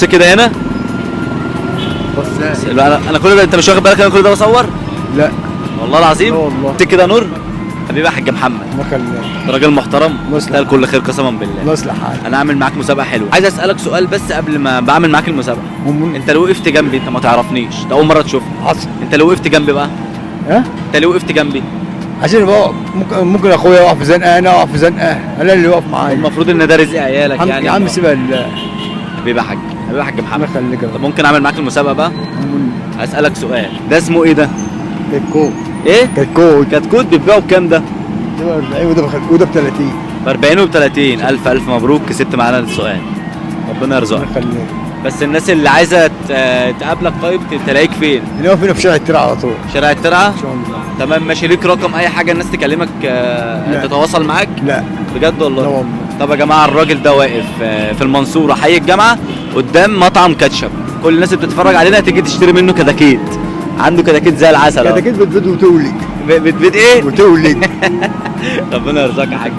بص كده هنا. بص انا كل ده انت مش واخد بالك انا كل ده بصور؟ لا والله العظيم. لا والله. انت كده نور حبيبي يا حاج محمد. ما خلاك انت راجل محترم مصلح. تستاهل كل خير قسما بالله. مصلح حالك. انا هعمل معاك مسابقه حلوه. عايز اسالك سؤال بس قبل ما بعمل معاك المسابقه. انت لو وقفت جنبي انت ما تعرفنيش، ده اول مره تشوفني. حصل. انت لو وقفت جنبي بقى. ها؟ انت لو وقفت جنبي عشان بقى ممكن اخويا يقف في زنقه، انا اقف في زنقه، انا اللي يقف معايا. المفروض ان ده رزق عيالك يعني. يا عم سيبها لله. حبيبي يا حاج، حبيبي يا حاج الله محمد. يخليك يا طب رب. ممكن اعمل معاك المسابقه بقى؟ اسالك سؤال، ده اسمه ايه ده؟ كتكوت. ايه؟ كتكوت. كتكوت بتبيعه بكام ده؟ ده ب 40 وده ب 30. ب 40 وب 30. الف الف مبروك كسبت معانا السؤال. ربنا الله يرزقك. يخليك. بس الناس اللي عايزه تقابلك طيب تلاقيك فين؟ اللي هو فينا في شارع الترعه على طول. شارع الترعه؟ ان شاء الله. تمام ماشي. ليك رقم اي حاجه الناس تكلمك لا. تتواصل معاك؟ لا بجد والله؟ لا والله. طب يا جماعه الراجل ده واقف في المنصوره حي الجامعه قدام مطعم كاتشب. كل الناس اللي بتتفرج علينا تيجي تشتري منه كتاكيت. عنده كتاكيت زي العسل. كتاكيت بتبيض وتولد. بتبيض ايه؟ وتولد. ربنا يرزقك يا حاج.